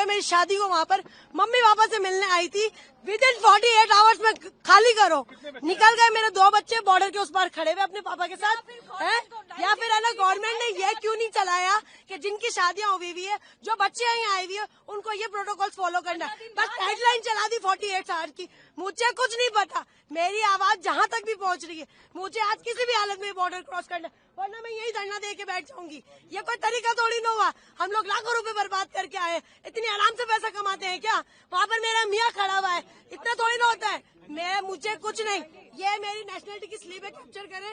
मेरी शादी को वहाँ पर मम्मी पापा से मिलने आई थी। विद इन 48 आवर्स में खाली करो। निकल गए मेरे 2 बच्चे बॉर्डर के उस पार खड़े हुए अपने पापा के साथ है। या फिर है ना गवर्नमेंट ने ये क्यों नहीं चलाया कि जिनकी शादियां हुई हुई है, जो बच्चे यहाँ आए हुए हैं, उनको ये प्रोटोकॉल फॉलो करना है। बस हेडलाइन चला दी 48 आवर की। मुझे कुछ नहीं पता, मेरी आवाज जहाँ तक भी पहुँच रही है, मुझे आज किसी भी हालत में बॉर्डर क्रॉस करना है, वरना मैं यही धरना दे के बैठ जाऊंगी। ये कोई तरीका थोड़ी ना हुआ। हम लोग लाखों रुपए बर्बाद करके आए, इतनी आराम से पैसा कमाते हैं क्या? वहाँ पर मेरा मियाँ खड़ा हुआ है, इतना थोड़ी ना होता है। मुझे कुछ नहीं, ये मेरी नेशनलिटी की स्लीव है, कैप्चर करे।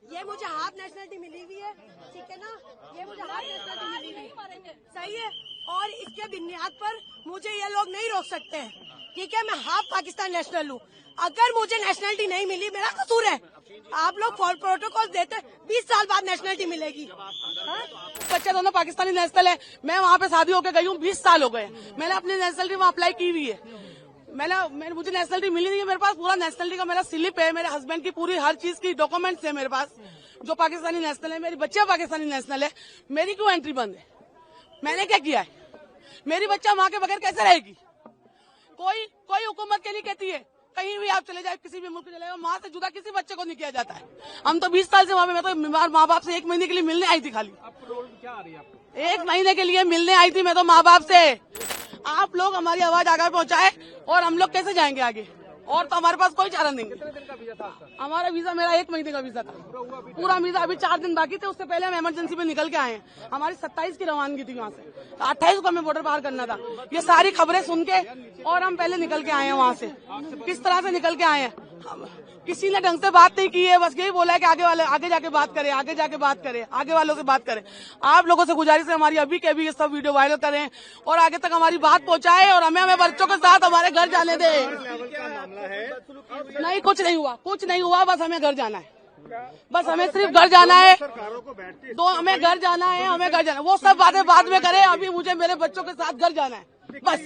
ये मुझे हाफ नेशनलिटी मिली हुई है, ठीक है ना, ये मुझे हाफ नेशनलिटी मिली हुई है, सही है। और इसके बुनियाद पर मुझे ये लोग नहीं रोक सकते हैं, ठीक है। मैं हाफ पाकिस्तान नेशनल हूँ। अगर मुझे नेशनलिटी नहीं मिली, मेरा कसूर है। आप लोग प्रोटोकॉल देते 20 साल बाद नेशनलिटी मिलेगी। बच्चे दोनों पाकिस्तानी नेशनल है। मैं वहाँ पे शादी होकर गई हूँ, 20 साल हो गए। मैंने अपनी नेशनलिटी वहाँ अप्लाई की हुई है। मुझे नेशनलिटी मिली नहीं है। मेरे पास पूरा नेशनलिटी का मेरा स्लिप है, मेरे हस्बैंड की पूरी हर चीज की डॉक्यूमेंट्स है मेरे पास, जो पाकिस्तानी नेशनल है। मेरी बच्चियां पाकिस्तानी नेशनल है। मेरी क्यों एंट्री बंद है? मैंने क्या किया है? मेरी बच्चा माँ के बगैर कैसे रहेगी? कोई हुकूमत के लिए कहती है कहीं भी आप चले जाए, किसी भी मुल्क चले जाए, माँ से जुदा किसी बच्चे को नहीं किया जाता है। हम तो 20 साल से वहाँ पे, मैं तो माँ बाप से 1 महीने के लिए मिलने आई थी। खाली क्या आ रही है आपको? 1 महीने के लिए मिलने आई थी मैं तो माँ बाप से। आप लोग हमारी आवाज आगे पहुँचाए और हम लोग कैसे जाएंगे आगे? और तो हमारे पास कोई चारा नहीं है। हमारा वीजा, मेरा 1 महीने का वीजा था, पूरा वीजा। अभी 4 दिन बाकी थे, उससे पहले हम इमरजेंसी में निकल के आए हैं। हमारी 27 की रवानगी थी वहाँ से, 28 को हमें बॉर्डर पार करना था। ये सारी खबरें सुन के और हम पहले निकल के आए हैं वहाँ से। किस तरह से निकल के आए हैं? किसी ने ढंग से बात नहीं की है, बस यही बोला है कि आगे जाके बात करें, आगे वालों से बात करें। आप लोगों से गुजारिश है हमारी, अभी के अभी ये सब वीडियो वायरल करें और आगे तक हमारी बात पहुंचाएं और हमें बच्चों के साथ हमारे घर जाने दें। नहीं, कुछ नहीं हुआ, बस हमें घर जाना है। बस हमें सिर्फ घर जाना है। हमें घर जाना है, वो सब बातें बाद में करें। अभी मुझे मेरे बच्चों के साथ घर जाना है, बस।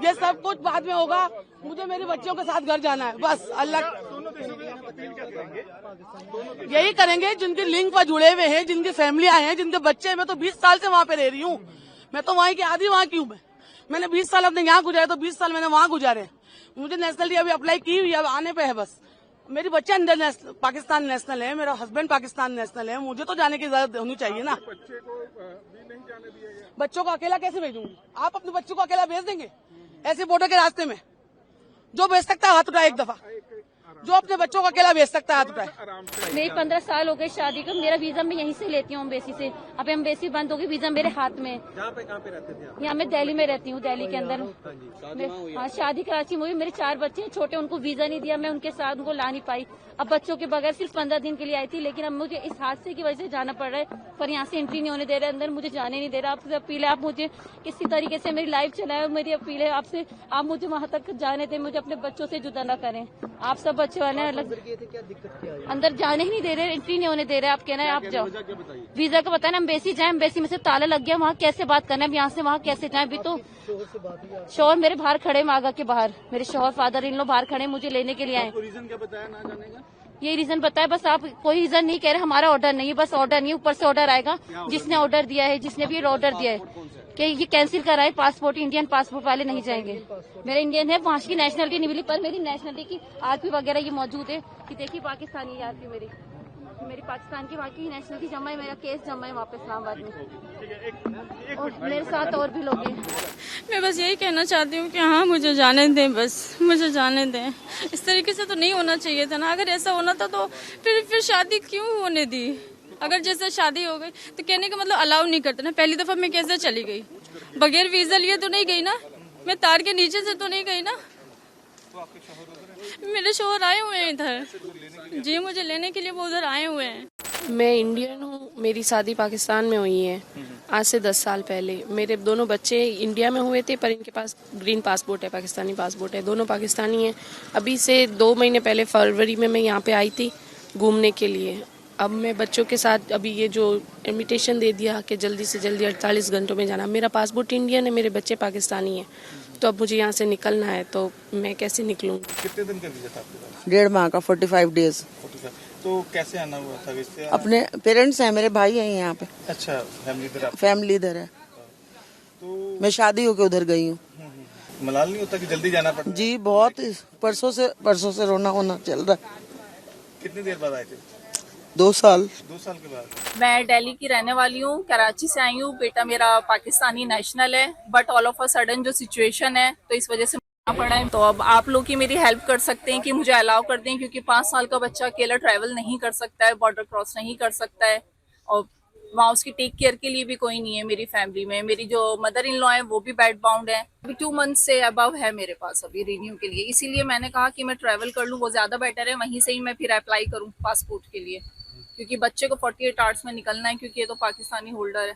ये सब कुछ बाद में होगा, मुझे मेरे बच्चों के साथ घर जाना है, बस। अल्लाह यही करेंगे जिनके लिंक पर जुड़े हुए हैं, जिनकी फैमिलियां हैं, जिनके बच्चे हैं। मैं तो 20 साल से वहाँ पे रह रही हूँ। मैं तो वहीं की आधी वहाँ की हूँ। मैंने 20 साल अपने यहाँ गुजारे, तो 20 साल मैंने वहाँ गुजारे। मुझे नेशनलिटी अभी अप्लाई की हुई, अब आने पे है बस। मेरी बच्चे पाकिस्तान नेशनल है, मेरा हस्बैंड पाकिस्तान नेशनल है। मुझे तो जाने की इजाजत होनी चाहिए ना। बच्चों को अकेला कैसे भेजूंगी? आप अपने बच्चों को अकेला भेज देंगे ऐसे बॉर्डर के रास्ते में? जो भेज सकता है हाथ उठाए एक दफा, जो अपने बच्चों को अकेला भेज सकता है हाथ उठाए। मेरी 15 साल हो गए शादी को। मेरा वीजा मैं यहीं से लेती हूँ, एम्बेसी से। अब एम्बेसी बंद होगी, वीजा मेरे हाथ में। कहाँ पे रहते थे आप? यहाँ मैं दिल्ली में रहती हूँ, दिल्ली के अंदर। हाँ, शादी कराची में हुई। मेरे 4 बच्चे हैं छोटे, उनको वीजा नहीं दिया, मैं उनके साथ उनको ला नहीं पाई। अब बच्चों के बगैर सिर्फ 15 दिन के लिए आई थी, लेकिन अब मुझे इस हादसे की वजह से जाना पड़ रहा है। पर यहाँ से एंट्री नहीं होने दे रहे, अंदर मुझे जाने नहीं दे रहा। आपसे अपील है, आप मुझे किसी तरीके से मेरी लाइफ चलाए। मेरी अपील है आपसे, आप मुझे वहाँ तक जाने दें, मुझे अपने बच्चों से जुदा न करें। आप सब बच्चे वाले हैं, अलग अंदर जाने ही नहीं दे रहे, एंट्री नहीं होने दे रहे। आप कहना है आप जाओ, वीजा का बताना। एम्बेसी जाए, एम्बेसी में से ताला लग गया, वहाँ कैसे बात करना है? यहाँ से वहाँ कैसे जाए? अभी तो शोहर मेरे बाहर खड़े, मागा के बाहर मेरे शोहर फादर इन लोग बाहर खड़े, मुझे लेने के लिए आए। रीजन क्या बताया ना जाने का? ये रीजन बताया, बस। आप कोई रीजन नहीं कह रहे, हमारा ऑर्डर नहीं है, बस ऑर्डर नहीं है, ऊपर से ऑर्डर आएगा। जिसने ऑर्डर दिया है, जिसने भी ऑर्डर दिया है कि ये कैंसिल कराए पासपोर्ट, इंडियन पासपोर्ट वाले नहीं जाएंगे। मेरा इंडियन है, वहाँ की नेशनलिटी नहीं मिली, पर मेरी नेशनलिटी की आरपी वगैरह ये मौजूद है कि देखिए पाकिस्तानी आरपी मेरी पाकिस्तान की बाकी नेशनलिटी जमा है, मेरा केस जमा है वहाँ पे इस्लामाबाद में, और मेरे साथ और भी लोग हैं। मैं बस यही कहना चाहती हूँ कि हाँ, मुझे जाने दें, बस मुझे जाने दें। इस तरीके से तो नहीं होना चाहिए था ना। अगर ऐसा होना था तो फिर शादी क्यों होने दी? अगर जैसे शादी हो गई तो कहने का मतलब अलाउ नहीं करते ना। पहली दफा मैं कैसे चली गई? बगैर वीजा लिए तो नहीं गई ना, मैं तार के नीचे से तो नहीं गई ना। मेरे शोहर आए हुए हैं इधर, जी, मुझे लेने के लिए वो उधर आए हुए हैं। मैं इंडियन हूँ, मेरी शादी पाकिस्तान में हुई है आज से 10 साल पहले। मेरे दोनों बच्चे इंडिया में हुए थे, पर इनके पास ग्रीन पासपोर्ट है, पाकिस्तानी पासपोर्ट है, दोनों पाकिस्तानी हैं। अभी से 2 महीने पहले फरवरी में मैं यहाँ पे आई थी घूमने के लिए। अब मैं बच्चों के साथ, अभी ये जो इन्विटेशन दे दिया कि जल्दी से जल्दी 48 घंटों में जाना। मेरा पासपोर्ट इंडियन है, मेरे बच्चे पाकिस्तानी हैं, तो अब मुझे यहाँ से निकलना है, तो मैं कैसे निकलूँगी? कितने दिन का वीजा था आपके पास? 1.5 माह का, 45 डेज। तो कैसे आना हुआ था? इससे अपने पेरेंट्स हैं, मेरे भाई हैं यहाँ पे। अच्छा, फैमिली इधर है। तो मैं शादी होके उधर गई हूँ। मलाल नहीं होता कि जल्दी जाना पड़ता? जी बहुत, परसों से रोना होना चल रहा है। कितनी देर बाद आए थे? 2 साल। 2 साल के बाद। मैं दिल्ली की रहने वाली हूँ, कराची से आई हूँ। बेटा मेरा पाकिस्तानी नेशनल है, but all of a sudden जो सिचुएशन है तो इस वजह से पड़ा है। तो अब आप लोग की मेरी हेल्प कर सकते हैं कि मुझे अलाउ कर दें, क्योंकि 5 साल का बच्चा अकेला ट्रैवल नहीं कर सकता है, बॉर्डर क्रॉस नहीं कर सकता है, और वहाँ उसकी टेक केयर के लिए भी कोई नहीं है मेरी फैमिली में। मेरी जो मदर इन लॉ है वो भी बेड बाउंड है, अभी 2 मंथ से अबव है मेरे पास अभी रिन्यू के लिए। इसीलिए मैंने कहा कि मैं ट्रैवल कर लूँ, वो ज़्यादा बेटर है, वहीं से ही मैं फिर अप्लाई करूँ पासपोर्ट के लिए, क्योंकि बच्चे को 48 आवर्स में निकलना है, क्योंकि ये तो पाकिस्तानी होल्डर है।